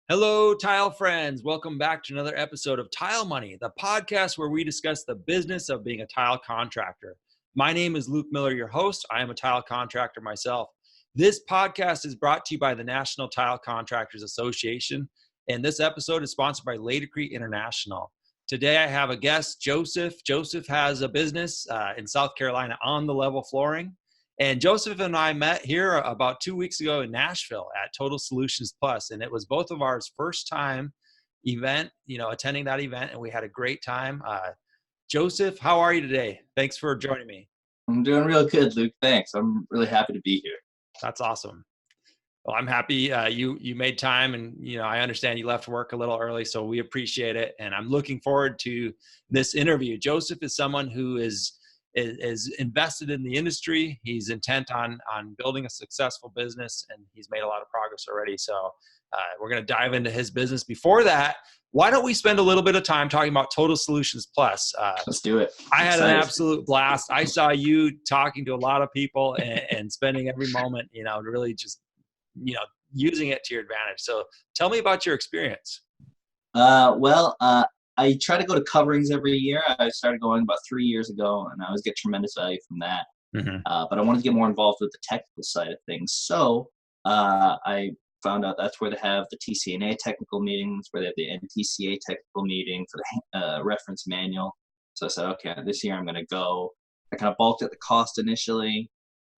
Hello, tile friends. Welcome back to another episode of Tile Money, the podcast where we discuss the business of being a tile contractor. My name is Luke Miller, your host. I am a tile contractor myself. This podcast is brought to you by the National Tile Contractors Association, and this episode is sponsored by Laticrete International. Today I have a guest, Joseph. Joseph has a business in South Carolina on the level flooring. And Joseph and I met here about 2 weeks ago in Nashville at Total Solutions Plus, and it was both of ours first time event, attending that event, and we had a great time. Joseph, how are you today? Thanks for joining me. I'm doing real good, Luke. Thanks. I'm really happy to be here. That's awesome. Well, I'm happy you made time, and I understand you left work a little early, so we appreciate it. And I'm looking forward to this interview. Joseph is someone who is invested in the industry. He's intent on building a successful business, and he's made a lot of progress already. So we're going to dive into his business. Before that, why don't we spend a little bit of time talking about Total Solutions Plus? Let's do it. I had an absolute blast. I saw you talking to a lot of people and spending every moment, really just, using it to your advantage. So tell me about your experience. I try to go to coverings every year. I started going about 3 years ago, and I always get tremendous value from that. Mm-hmm. But I wanted to get more involved with the technical side of things. So I found out that's where they have the TCNA technical meetings, where they have the NTCA technical meeting for the reference manual. So I said, okay, this year I'm going to go. I kind of balked at the cost initially,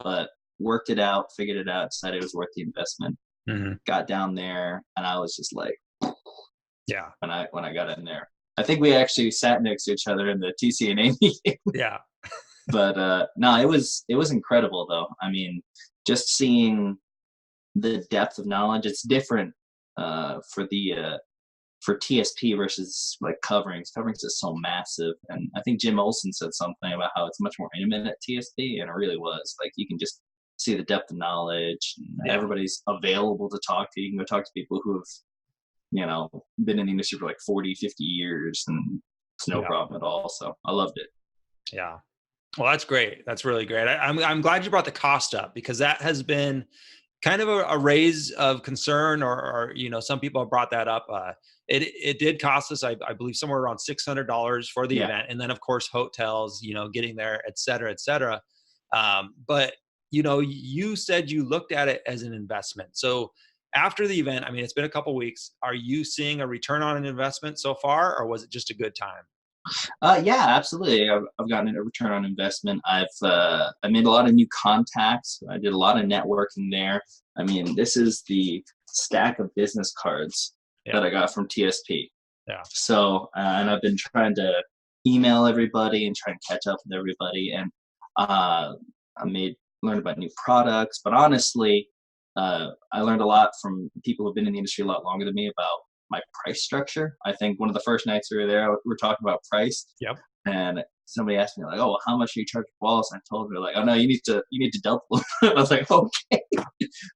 but worked it out, figured it out, decided it was worth the investment. Mm-hmm. Got down there, and I was just like, yeah. When I got in there. I think we actually sat next to each other in the TCNA meeting. Yeah. But no, it was incredible though. I mean, just seeing the depth of knowledge, it's different for TSP versus like coverings. Coverings is so massive, and I think Jim Olson said something about how it's much more intimate at TSP, and it really was. Like, you can just see the depth of knowledge, and everybody's available to talk to. You can go talk to people who have been in the industry for like 40, 50 years, and it's no problem at all. So I loved it. Yeah. Well, that's great. That's really great. I'm glad you brought the cost up, because that has been kind of a raise of concern, or some people have brought that up. It did cost us, I believe, somewhere around $600 for the event. And then of course, hotels, getting there, et cetera, et cetera. But you said you looked at it as an investment. So after the event, I mean, it's been a couple of weeks. Are you seeing a return on an investment so far, or was it just a good time? Yeah, absolutely. I've gotten a return on investment. I made a lot of new contacts. I did a lot of networking there. I mean, this is the stack of business cards that I got from TSP. Yeah. So, and I've been trying to email everybody and try and catch up with everybody. And I learned about new products. But honestly, I learned a lot from people who've been in the industry a lot longer than me about my price structure. I think one of the first nights we were there, we were talking about price. Yep. And somebody asked me like, "Oh, well, how much are you charging for walls?" And I told her like, "Oh no, you need to double." I was like, "Okay."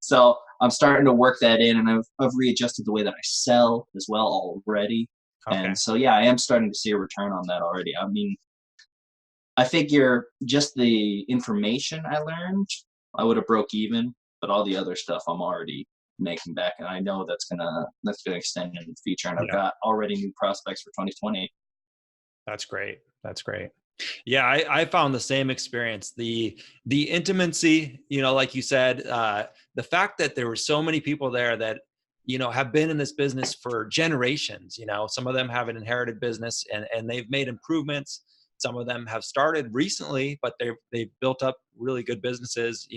So I'm starting to work that in, and I've readjusted the way that I sell as well already. Okay. And so yeah, I am starting to see a return on that already. I mean, I figure just the information I learned, I would have broke even, but all the other stuff I'm already making back, and I know that's gonna extend in the future. And I've got already new prospects for 2020. That's great. That's great. Yeah, I found the same experience. The intimacy, like you said, the fact that there were so many people there that have been in this business for generations. Some of them have an inherited business, and they've made improvements. Some of them have started recently, but they've built up really good businesses.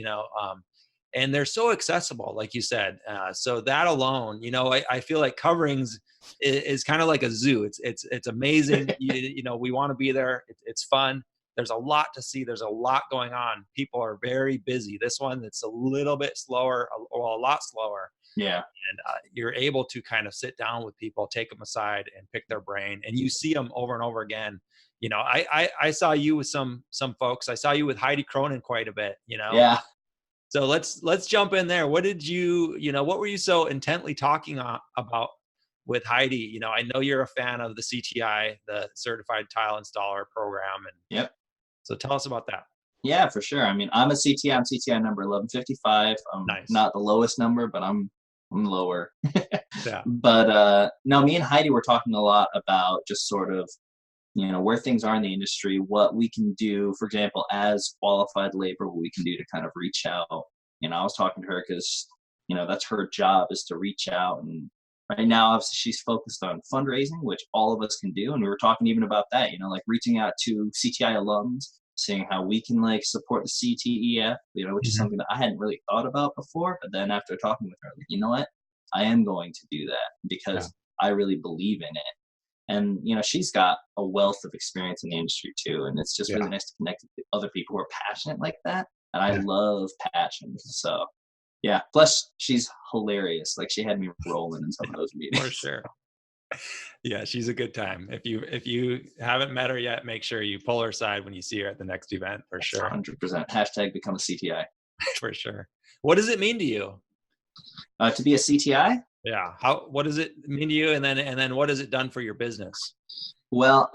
And they're so accessible, like you said. So that alone, I feel like coverings is kind of like a zoo. It's amazing. We want to be there. It's fun. There's a lot to see. There's a lot going on. People are very busy. This one, it's a little bit slower, or a lot slower. Yeah. And you're able to kind of sit down with people, take them aside, and pick their brain. And you see them over and over again. I saw you with some folks. I saw you with Heidi Cronin quite a bit. Yeah. So let's jump in there. What did what were you so intently talking about with Heidi? I know you're a fan of the CTI, the Certified Tile Installer program. And yep. So tell us about that. Yeah, for sure. I mean, I'm CTI number 1155. I'm nice. Not the lowest number, but I'm I'm lower. Yeah. But no, me and Heidi were talking a lot about just sort of, where things are in the industry, what we can do, for example, as qualified labor, what we can do to kind of reach out. I was talking to her because, that's her job, is to reach out. And right now, obviously, she's focused on fundraising, which all of us can do. And we were talking even about that, like reaching out to CTI alums, seeing how we can like support the CTEF, which is Mhm. something that I hadn't really thought about before. But then after talking with her, like, you know what? I am going to do that Yeah. because I really believe in it. And she's got a wealth of experience in the industry too, and it's just Yeah. really nice to connect with other people who are passionate like that. And I Yeah. love passion, so yeah. Plus, she's hilarious. Like, she had me rolling in some of those For meetings. sure. Yeah, she's a good time. If you haven't met her yet, make sure you pull her aside when you see her at the next event, for sure. 100%. Hashtag become a CTI. For sure. What does it mean to you? To be a CTI, Yeah. What does it mean to you? And then what has it done for your business? well,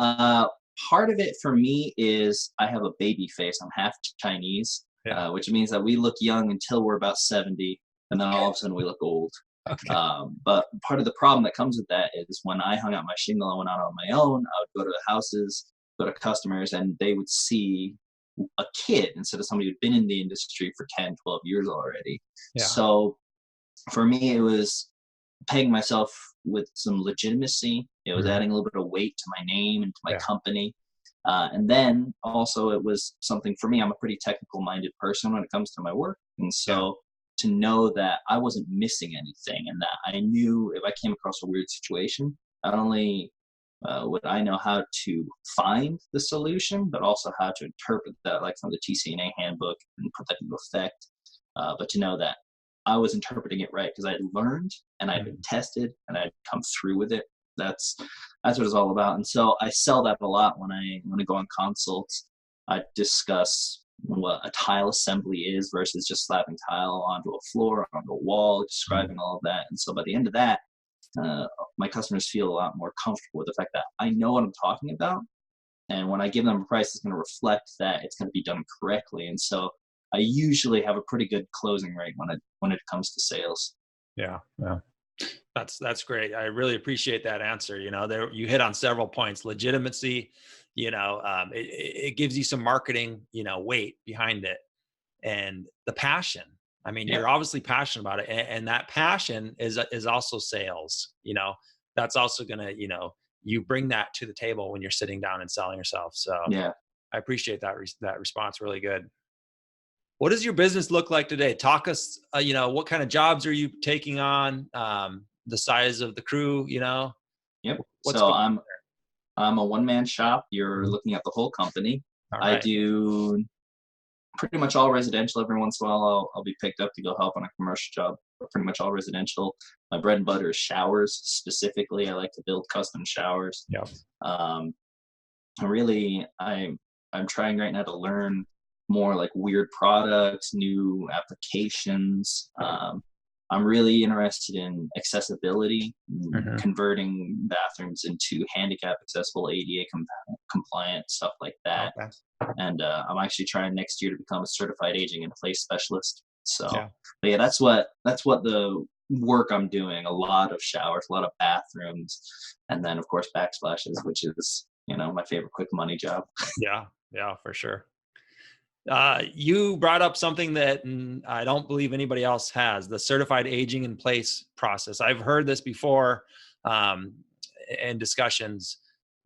part of it for me is I have a baby face. I'm half Chinese, Yeah. which means that we look young until we're about 70, and then all of a sudden we look old. Okay. But part of the problem that comes with that is when I hung out my shingle and went out on my own, I would go to the houses, go to customers, and they would see a kid instead of somebody who'd been in the industry for 10, 12 years already. Yeah. So for me, it was paying myself with some legitimacy. It was Mhm. adding a little bit of weight to my name and to my Yeah. company. And then also, it was something for me. I'm a pretty technical minded person when it comes to my work. And Yeah. so to know that I wasn't missing anything, and that I knew if I came across a weird situation, not only would I know how to find the solution, but also how to interpret that, like from the TCNA handbook, and put that into effect. But to know that I was interpreting it right because I had learned and I'd been Mhm. tested and I'd come through with it. That's what it's all about. And so I sell that a lot when I go on consults. I discuss what a tile assembly is versus just slapping tile onto a floor, onto a wall, Mhm. describing all of that. And so by the end of that, uh, my customers feel a lot more comfortable with the fact that I know what I'm talking about. And when I give them a price, it's going to reflect that it's going to be done correctly. And so I usually have a pretty good closing rate when it comes to sales. Yeah. Yeah. That's great. I really appreciate that answer. There you hit on several points. Legitimacy, it gives you some marketing, weight behind it, and the passion. I mean, Yeah, you're obviously passionate about it, and that passion is also sales. That's also gonna, you bring that to the table when you're sitting down and selling yourself. So yeah. I appreciate that response. Really good. What does your business look like today? Talk us, what kind of jobs are you taking on? The size of the crew, Yep. what's So going I'm a one man shop. You're on? looking at the whole company. All I right. do pretty much all residential. Every once in a while, I'll be picked up to go help on a commercial job. But pretty much all residential. My bread and butter is showers specifically. I like to build custom showers. Yeah. Um, really, I'm trying right now to learn more like weird products, new applications. I'm really interested in accessibility, Mhm. converting bathrooms into handicap accessible, ADA compliant, stuff like that. Okay. And I'm actually trying next year to become a certified aging in place specialist. So, Yeah. but yeah, that's what the work I'm doing. A lot of showers, a lot of bathrooms, and then of course backsplashes, which is my favorite quick money job. Yeah. Yeah, for sure. You brought up something that I don't believe anybody else has, the certified aging in place process. I've heard this before um, in discussions,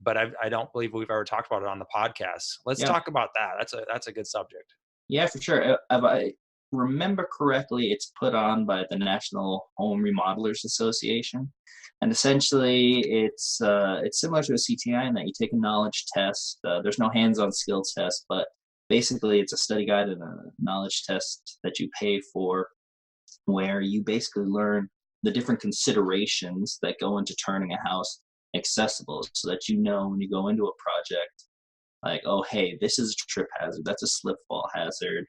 but I don't believe we've ever talked about it on the podcast. Let's Yeah, talk about that. That's a good subject. yeah, for sure. If I remember correctly, it's put on by the National Home Remodelers Association, and essentially it's similar to a CTI in that you take a knowledge test. There's no hands-on skill test, but basically it's a study guide and a knowledge test that you pay for, where you basically learn the different considerations that go into turning a house accessible, so that when you go into a project, like, oh, hey, this is a trip hazard, that's a slip fall hazard,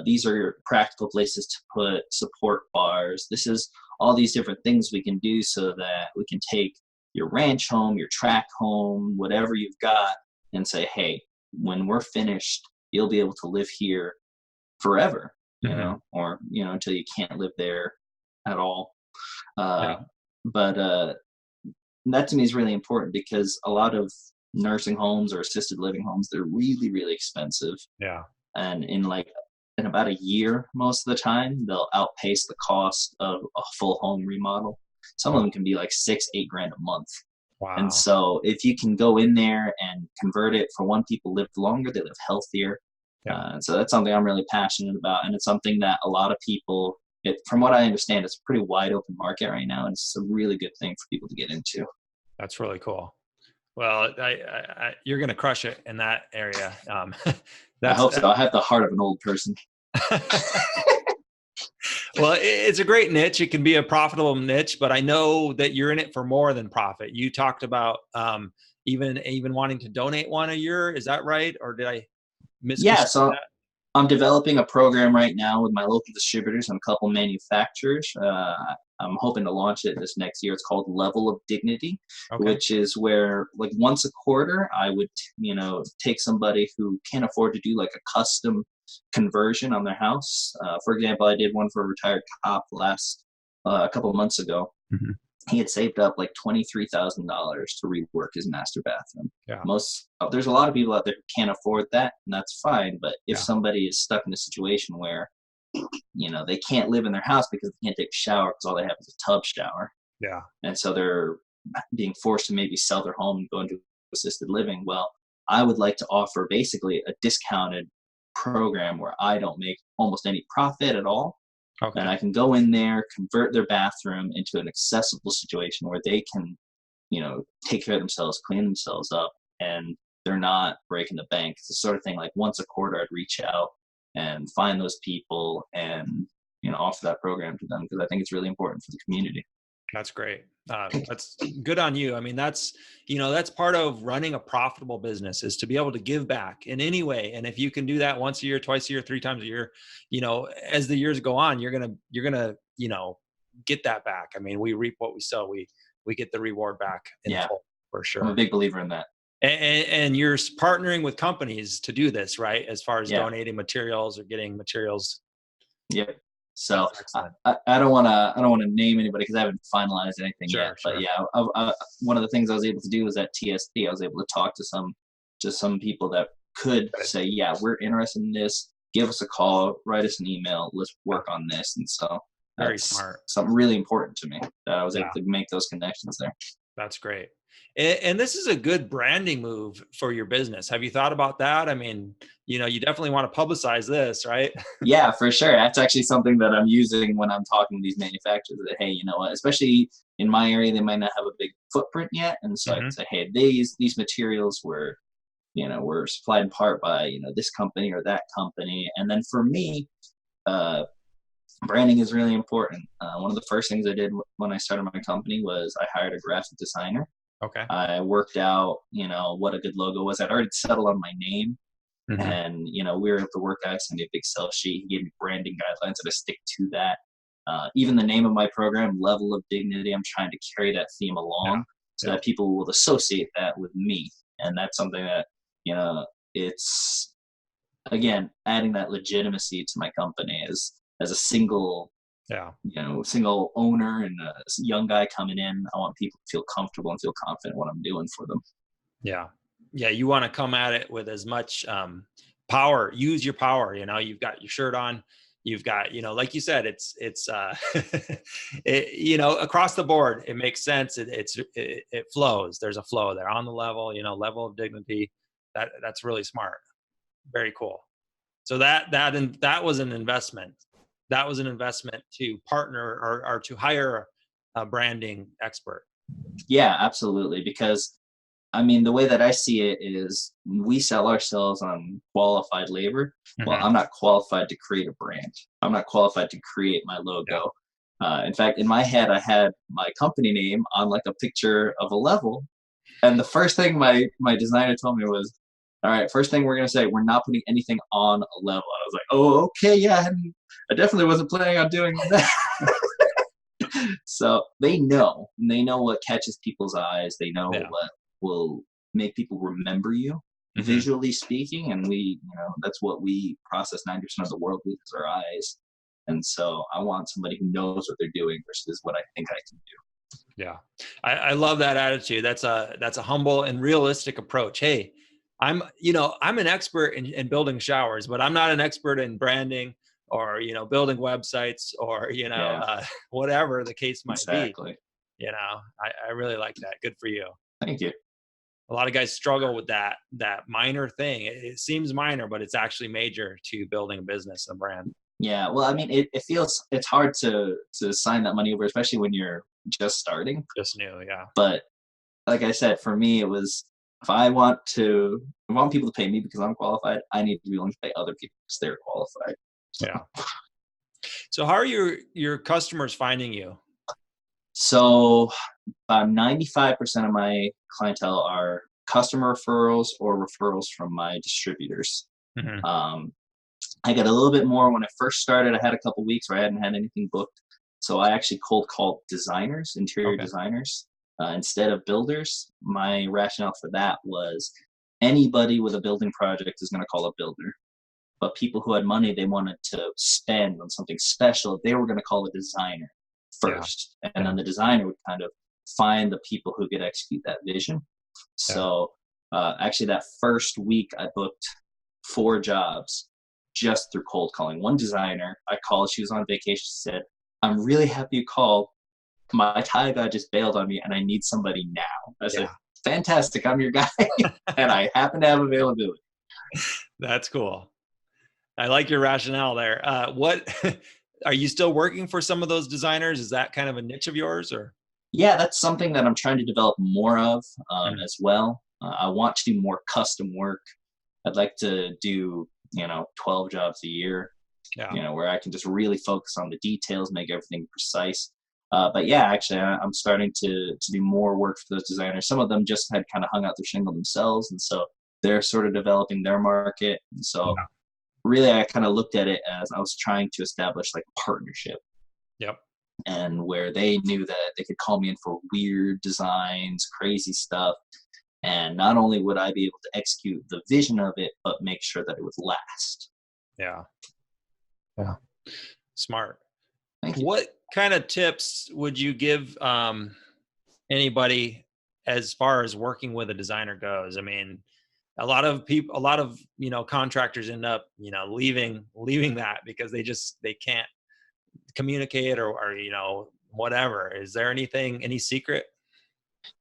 these are practical places to put support bars, this is all these different things we can do so that we can take your ranch home, your track home, whatever you've got, and say, hey, when we're finished, you'll be able to live here forever, Hmm. or until you can't live there at all. Uh, Yeah. but that to me is really important because a lot of nursing homes or assisted living homes, they're really, really expensive. Yeah. And in about a year, most of the time, they'll outpace the cost of a full home remodel. Some of Wow. them can be like 6, 8 grand a month. And Wow. so if you can go in there and convert it, for one, people live longer, they live healthier. Yeah. And so that's something I'm really passionate about. And it's something that a lot of people, from what I understand, it's a pretty wide open market right now. And it's a really good thing for people to get into. That's really cool. Well, you're going to crush it in that area. I That's hope so. I have the heart of an old person. well, it's a great niche. It can be a profitable niche, but I know that you're in it for more than profit. You talked about even wanting to donate one a year. Is that right? Or did I Yeah. misconstrue So that? I'm developing a program right now with my local distributors and a couple manufacturers. I'm hoping to launch it this next year. It's called Level of Dignity, Okay. which is where like once a quarter, I would, take somebody who can't afford to do like a custom conversion on their house. For example, I did one for a retired cop a couple of months ago. Mhm. He had saved up like $23,000 to rework his master bathroom. Yeah. There's a lot of people out there who can't afford that, and that's fine. But if Yeah. somebody is stuck in a situation where they can't live in their house because they can't take a shower because all they have is a tub shower, Yeah. and so they're being forced to maybe sell their home and go into assisted living. Well, I would like to offer basically a discounted program where I don't make almost any profit at all, and Okay. I can go in there, convert their bathroom into an accessible situation where they can, take care of themselves, clean themselves up, and they're not breaking the bank. It's the sort of thing like once a quarter I'd reach out and find those people and, offer that program to them because I think it's really important for the community. That's great. That's good on you. I mean, that's part of running a profitable business is to be able to give back in any way. And if you can do that once a year, twice a year, 3 times a year, as the years go on, you're gonna, get that back. I mean, we reap what we sow. We get the reward back in Yeah, full for I'm a sure. big believer in that. And you're partnering with companies to do this, right? As far as Yeah. donating materials or getting materials. Yep. So That's excellent. I don't want to name anybody because I haven't finalized anything yet. Sure, But sure. yeah, one of the things I was able to do was at TSP. I was able to talk to some people that could Good. say, yeah, we're interested in this. Give us a call, write us an email. Let's Yeah, work on this. And so very that's smart. something really important to me that I was able Yeah. to make those connections there. That's great. And this is a good branding move for your business. Have you thought about that? I mean, you definitely want to publicize this, right? Yeah, for sure. That's actually something that I'm using when I'm talking to these manufacturers that, hey, you know what, especially in my area, they might not have a big footprint yet. And so I can Hmm. say, hey, these materials were supplied in part by, this company or that company. And then for me, uh, branding is really important. One of the first things I did when I started my company was I hired a graphic designer. Okay. I worked out, what a good logo was. I'd already settled on my name. Hmm. And we were able to work out. Sent me a big sell sheet. He gave me branding guidelines, and I stick to that. Even the name of my program, Level of Dignity, I'm trying to carry that theme Yeah. along so Yeah. that people will associate that with me, and that's something that it's again adding that legitimacy to my company as a single Yeah. single owner and a young guy coming in. I want people to feel comfortable and feel confident in what I'm doing for them. Yeah. Yeah. You want to come at it with as much power, use your power. You've got your shirt on. You've got, like you said, it's across the board, it makes sense. It flows. There's a flow there on the level, level of dignity. That's really smart. Very cool. So that was an investment. That was an investment to partner or to hire a branding expert. Yeah, absolutely. Because I mean, the way that I see it is we sell ourselves on qualified labor. Well, Hmm. I'm not qualified to create a brand. I'm not qualified to create my Yeah. logo. In fact, in my head, I had my company name on like a picture of a level. And the first thing my designer told me was, "All right, first thing we're gonna say, we're not putting anything on a level." I was like, "Oh, okay, yeah, I definitely wasn't planning on doing that." So they know what catches people's eyes. They know Yeah. what will make people remember you, Hmm. visually speaking. And that's what we process 90% of the world with is our eyes. And so I want somebody who knows what they're doing versus what I think I can do. Yeah. I love that attitude. That's a humble and realistic approach. Hey, I'm an expert in building showers, but I'm not an expert in branding or, building websites or, Yeah, whatever the case might be. exactly. I really like that. Good for you. Thank you. A lot of guys struggle with that minor thing. It seems minor, but it's actually major to building a business, a brand. Yeah, well, I mean, it feels it's hard to sign that money over, especially when you're just starting. Just new, yeah. But like I said, for me, it was if I want people to pay me because I'm qualified, I need to be willing to pay other people because they're qualified. So, Yeah. So how are your customers finding you? so about 95% of my clientele are customer referrals or referrals from my distributors. Hmm. Um, I got a little bit more when I first started. I had a couple weeks where I hadn't had anything booked. So I actually cold called designers, interior Okay. designers, instead of builders. My rationale for that was anybody with a building project is going to call a builder. But people who had money they wanted to spend on something special, they were going to call a designer Yeah. first. And Yeah. then the designer would kind of find the people who could execute that vision. Yeah. So actually, that first week, I booked 4 jobs just through cold calling. One designer, I called, she was on vacation. She said, I'm really happy you called. My Thai guy just bailed on me and I need somebody now. I said, Yeah. fantastic, I'm your guy. And I happen to have availability. That's cool. I like your rationale there. What are you still working for some of those designers? Is that kind of a niche of yours or? Yeah, that's something that I'm trying to develop more of Mm. as well. I want to do more custom work. I'd like to do, 12 jobs a year, Yeah. where I can just really focus on the details, make everything precise. But yeah, actually, I'm starting to do more work for those designers. Some of them just had kind of hung out their shingle themselves, and so they're sort of developing their market. And so Yeah. really, I kind of looked at it as I was trying to establish like a partnership, Yep. and where they knew that they could call me in for weird designs, crazy stuff. And not only would I be able to execute the vision of it, but make sure that it would last. Yeah. Yeah. Smart. Thank you. What kind of tips would you give anybody as far as working with a designer goes? I mean, a lot of contractors end up leaving that because they can't communicate or whatever. Is there any secret?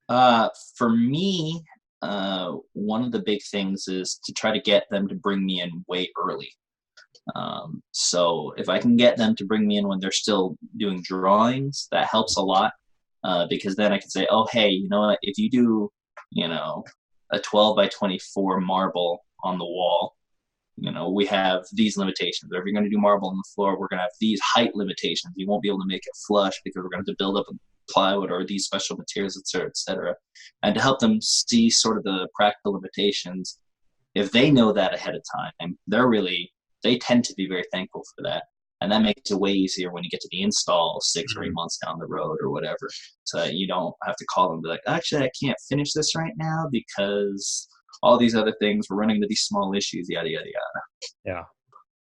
For me, one of the big things is to try to get them to bring me in way early. So if I can get them to bring me in when they're still doing drawings, that helps a lot because then I can say, oh, hey, you know what? If you do, a 12 by 24 marble on the wall, we have these limitations. Or if you're going to do marble on the floor, we're going to have these height limitations. You won't be able to make it flush because we're going to have to build up plywood or these special materials, et cetera, et cetera. And to help them see sort of the practical limitations, if they know that ahead of time, they tend to be very thankful for that. And that makes it way easier when you get to the install 6 or 8 months down the road or whatever. So that you don't have to call them and be like, actually, I can't finish this right now because all these other things, we're running into these small issues, yada, yada, yada. Yeah.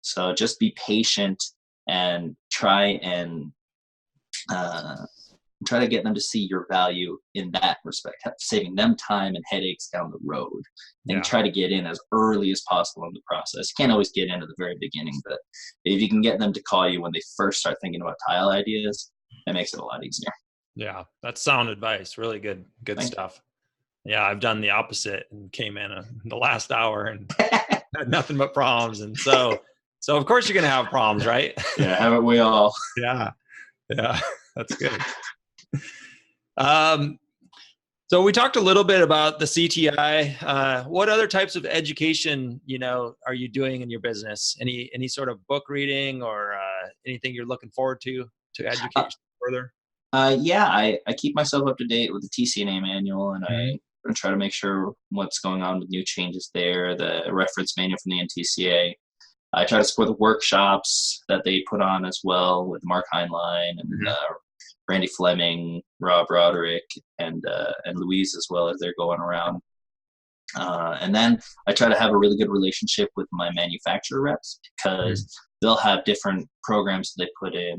So just be patient and uh, try to get them to see your value in that respect, saving them time and headaches down the road, and Yeah. try to get in as early as possible in the process. You can't always get in at the very beginning, but if you can get them to call you when they first start thinking about tile ideas, that makes it a lot easier. Yeah. That's sound advice. Really good Thank stuff. Yeah. I've done the opposite and came in the last hour and you. had nothing but problems. And so of course you're going to have problems, right? Yeah, haven't we all? Yeah. Yeah. That's good. Um, so we talked a little bit about the CTI. What other types of education, are you doing in your business? Any sort of book reading or anything you're looking forward to educate Uh, yourself further? yeah, I keep myself up to date with the TCNA manual, and Mhm. I try to make sure what's going on with new changes there, the reference manual from the NTCA. I try to support the workshops that they put on as well with Mark Heinlein and Mhm. Randy Fleming, Rob Roderick, and Louise as well as they're going around. And then I try to have a really good relationship with my manufacturer reps, because Mhm. they'll have different programs they put in,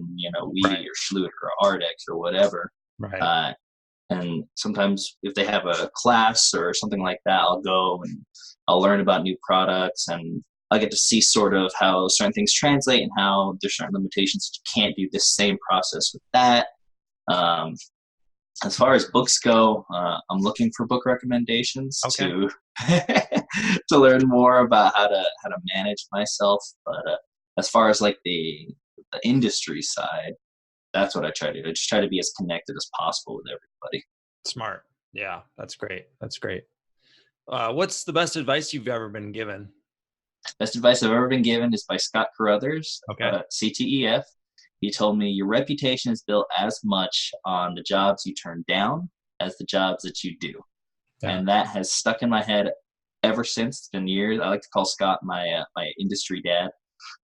Wheatie Right. or Schluter or Ardex or whatever. Right. Uh, and sometimes if they have a class or something like that, I'll go and I'll learn about new products, and I get to see sort of how certain things translate and how there's certain limitations that you can't do the same process with that. Um, as far as books go, I'm looking for book recommendations Okay. to to learn more about how to manage myself. But as far as like the industry side, that's what I try to do. I just try to be as connected as possible with everybody. Smart. Yeah, that's great. That's great. What's the best advice you've ever been given? Best advice I've ever been given is by Scott Carruthers, Okay. CTEF. He told me your reputation is built as much on the jobs you turn down as the jobs that you do. Yeah. And that has stuck in my head ever since. It's been years. I like to call Scott my industry dad.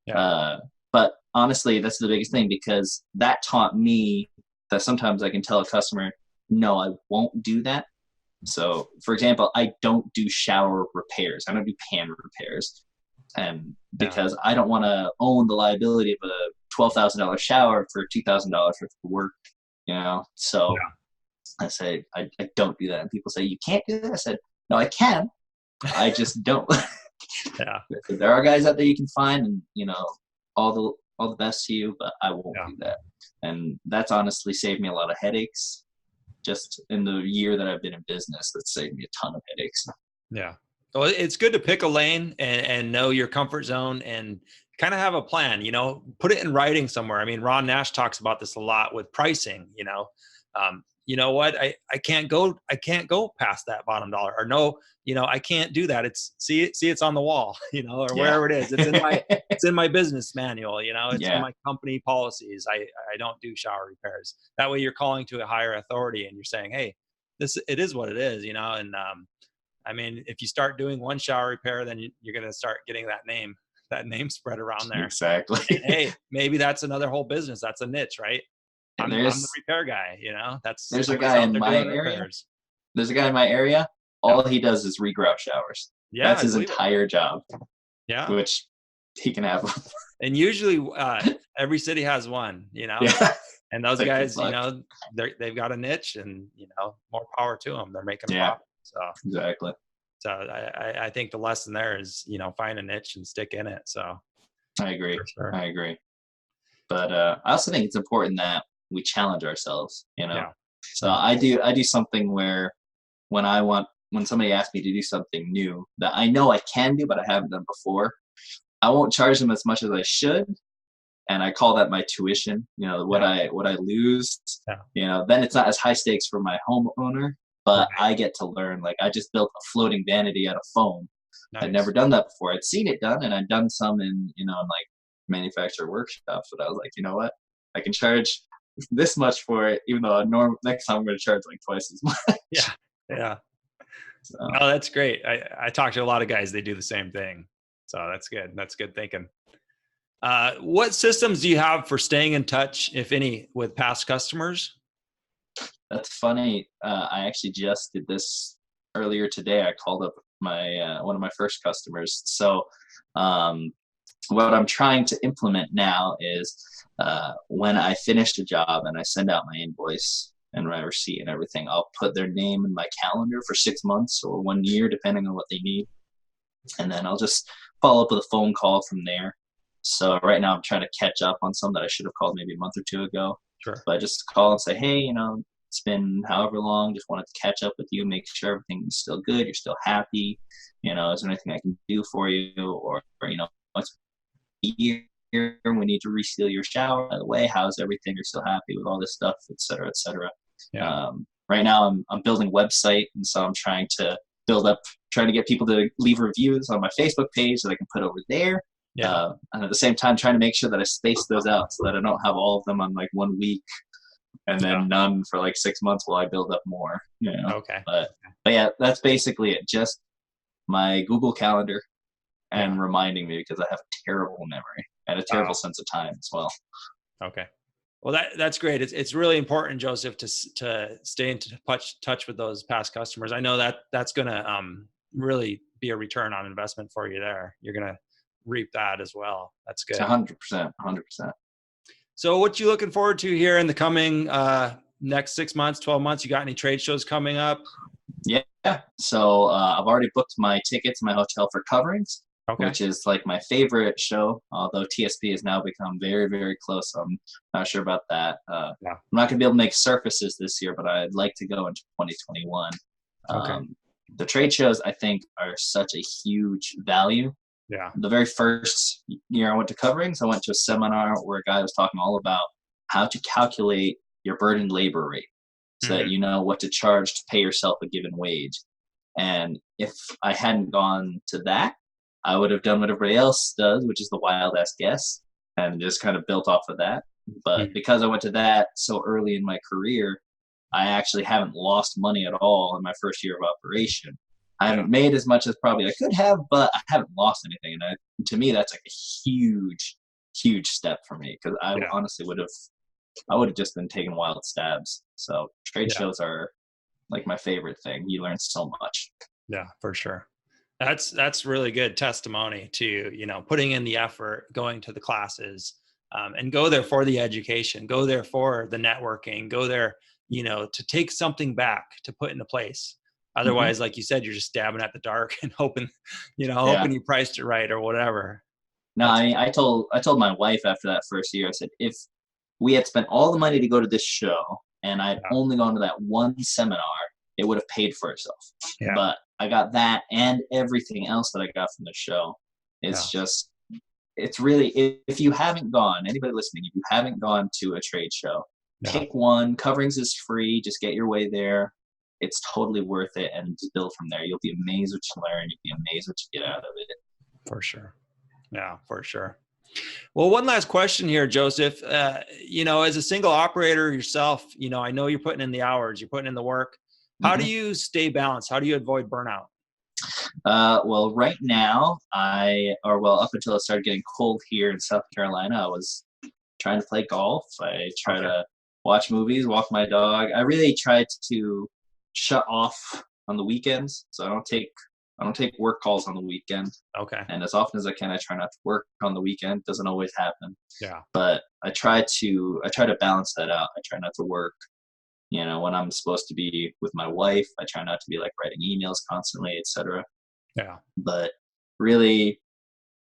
Yeah. Uh, but honestly, that's the biggest thing, because that taught me that sometimes I can tell a customer, no, I won't do that. So, for example, I don't do shower repairs. I don't do pan repairs, and Yeah. because I don't want to own the liability of a $12,000 shower for $2,000 worth of work, So Yeah. I say I don't do that, and people say you can't do that. I said no, I can. I just don't. Yeah. There are guys out there you can find, and all the best to you, but I won't Yeah. do that. And that's honestly saved me a lot of headaches. Just in the year that I've been in business, that's saved me a ton of headaches. Yeah. Well, it's good to pick a lane and know your comfort zone and kind of have a plan, put it in writing somewhere. I mean, Ron Nash talks about this a lot with pricing, you know what? I can't go past that bottom dollar, or no, I can't do that. It's on the wall, or Yeah. wherever it is. It's in my business manual, it's in Yeah, my company policies. I don't do shower repairs. That way you're calling to a higher authority and you're saying, hey, it is what it is, and I mean, if you start doing one shower repair, then you're going to start getting that name spread around there. exactly. And hey, maybe that's another whole business. That's a niche, right? And I'm the there's repair guy. That's there's a nobody's guy out in there my doing area. repairs. There's a guy in my area. Yeah, All he does is regrout showers. yeah, That's I his believe it. entire job, Yeah, which he can have. and usually every city has one. Yeah, And those like good guys, luck. they've got a niche, and more power to them. They're making a Yeah, profit. So, exactly. so I think the lesson there is, find a niche and stick in it. So I agree. for sure. I agree. But I also think it's important that we challenge ourselves. Yeah. So Mhm. I do something where when somebody asks me to do something new that I know I can do but I haven't done before, I won't charge them as much as I should, and I call that my tuition. What Yeah. I lose. Yeah. Then it's not as high stakes for my homeowner, but Right. I get to learn. Like I just built a floating vanity out of foam. I'd never Nice. done that before. I'd seen it done, and I'd done some in like manufacturer workshops. But I was like, you know what? I can charge this much for it, even though next time I'm going to charge like twice as much. Yeah. Yeah. So No, that's great. I talk to a lot of guys, they do the same thing. So that's good. That's good thinking. What systems do you have for staying in touch, if any, with past customers? that's funny. I actually just did this earlier today. I called up my one of my first customers. So um, what I'm trying to implement now is when I finish a job and I send out my invoice and my receipt and everything, I'll put their name in my calendar for 6 months or 1 year, depending on what they need. And then I'll just follow up with a phone call from there. So right now I'm trying to catch up on some that I should have called maybe a month or two ago. Sure. But I just call and say, hey, it's been however long, just wanted to catch up with you, make sure everything's still good, you're still happy. Is there anything I can do for you? Or it's year, we need to reseal your shower. By the way, how's everything? You're still happy with all this stuff, et cetera, et cetera. Yeah. Right now, I'm building a website, and so I'm trying to get people to leave reviews on my Facebook page that I can put over there. Yeah. And at the same time, trying to make sure that I space those out so that I don't have all of them on like 1 week and Yeah. then none for like 6 months while I build up more. Okay. But yeah, that's basically it. Just my Google Calendar Yeah. and reminding me, because I have a terrible memory and a terrible Wow. sense of time as well. Okay. Well, that's great. It's really important, Joseph, to stay in touch with those past customers. I know that that's gonna really be a return on investment for you there. You're going to reap that as well. That's It's good. 100%, 100%. So what you looking forward to here in the coming next 6 months, 12 months? You got any trade shows coming up? Yeah. So I've already booked my tickets in my hotel for Coverings, Okay. which is like my favorite show. Although TSP has now become very, very close, so I'm not sure about that. Yeah. I'm not going to be able to make surfaces this year, but I'd like to go into 2021. Okay. The trade shows, I think, are such a huge value. Yeah. The very first year I went to Coverings, I went to a seminar where a guy was talking all about how to calculate your burdened labor rate so that you know what to charge to pay yourself a given wage. And if I hadn't gone to that, I would have done what everybody else does, which is the wild ass guess, and just kind of built off of that. But because I went to that so early in my career, I actually haven't lost money at all in my first year of operation. I haven't made as much as probably I could have, but I haven't lost anything. And to me, that's like a huge, huge step for me, because I honestly I would have just been taking wild stabs. So trade shows are like my favorite thing. You learn so much. Yeah, for sure. That's really good testimony to, putting in the effort, going to the classes, and go there for the education, go there for the networking, go there, to take something back to put into place. Otherwise, like you said, you're just stabbing at the dark and hoping, hoping you priced it right or whatever. No, I told my wife after that first year, I said, if we had spent all the money to go to this show and I'd only gone to that one seminar, it would have paid for itself. Yeah. But I got that and everything else that I got from the show. It's just, it's really, if you haven't gone, anybody listening, if you haven't gone to a trade show, pick one. Coverings is free. Just get your way there. It's totally worth it, and just build from there. You'll be amazed what you learn. You'll be amazed what you get out of it. For sure. Yeah, for sure. Well, one last question here, Joseph. As a single operator yourself, I know you're putting in the hours, you're putting in the work. How do you stay balanced? How do you avoid burnout? Well, right now, up until it started getting cold here in South Carolina, I was trying to play golf. I try to watch movies, walk my dog. I really try to shut off on the weekends, so I don't take work calls on the weekend. Okay. And as often as I can, I try not to work on the weekend. Doesn't always happen. Yeah. But I try to balance that out. I try not to work, when I'm supposed to be with my wife. I try not to be like writing emails constantly, etc. Yeah. But really,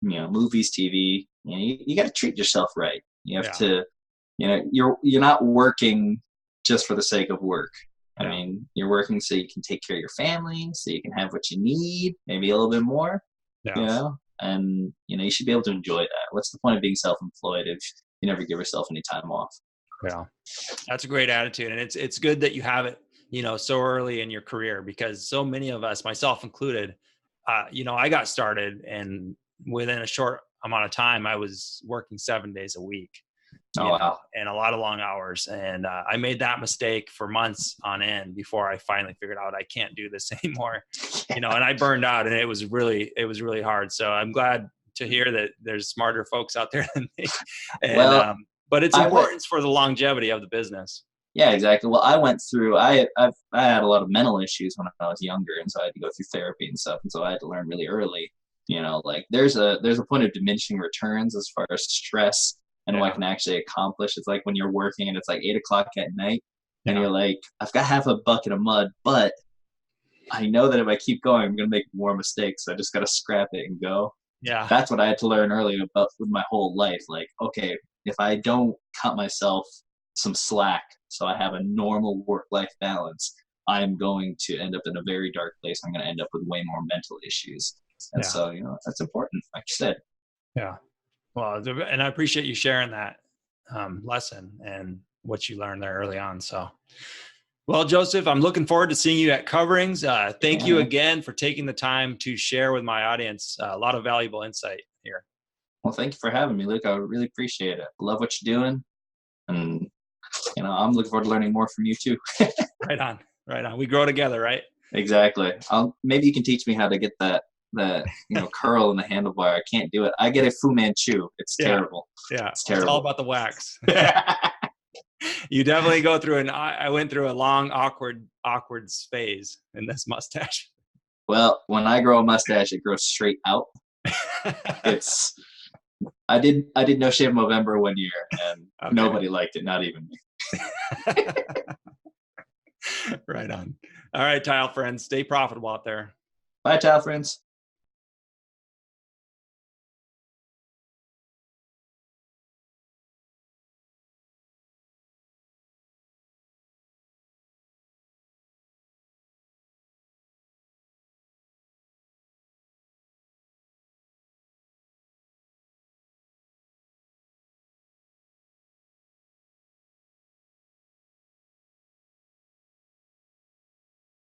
movies, TV, you got to treat yourself right. You have to, you're not working just for the sake of work. I mean, you're working so you can take care of your family, so you can have what you need, maybe a little bit more, and, you should be able to enjoy that. What's the point of being self-employed if you never give yourself any time off? Yeah, that's a great attitude. And it's good that you have it, so early in your career, because so many of us, myself included, I got started and within a short amount of time, I was working 7 days a week. And a lot of long hours. And I made that mistake for months on end before I finally figured out I can't do this anymore, and I burned out, and it was really hard. So I'm glad to hear that there's smarter folks out there than me. And, but it's important for the longevity of the business. Yeah, exactly. Well, I went through, I had a lot of mental issues when I was younger. And so I had to go through therapy and stuff. And so I had to learn really early, like there's a point of diminishing returns as far as stress and what I can actually accomplish. It's like when you're working and it's like 8:00 at night and you're like, I've got half a bucket of mud, but I know that if I keep going, I'm going to make more mistakes. So I just got to scrap it and go. Yeah. That's what I had to learn early about with my whole life. Like, okay, if I don't cut myself some slack so I have a normal work-life balance, I'm going to end up in a very dark place. I'm going to end up with way more mental issues. And so, that's important, like you said. Yeah. Well, and I appreciate you sharing that lesson and what you learned there early on. So, well, Joseph, I'm looking forward to seeing you at Coverings. Thank you again for taking the time to share with my audience a lot of valuable insight here. Well, thank you for having me, Luke. I really appreciate it. Love what you're doing. And, I'm looking forward to learning more from you too. Right on. We grow together, right? Exactly. Maybe you can teach me how to get that curl in the handlebar. I can't do it. I get a Fu Manchu. It's terrible. Yeah. It's terrible. It's all about the wax. You definitely go through I went through a long, awkward phase in this mustache. Well, when I grow a mustache, it grows straight out. It's I did No Shave November one year, and Okay. nobody liked it, not even me. Right on. All right, tile friends, stay profitable out there. Bye, tile friends.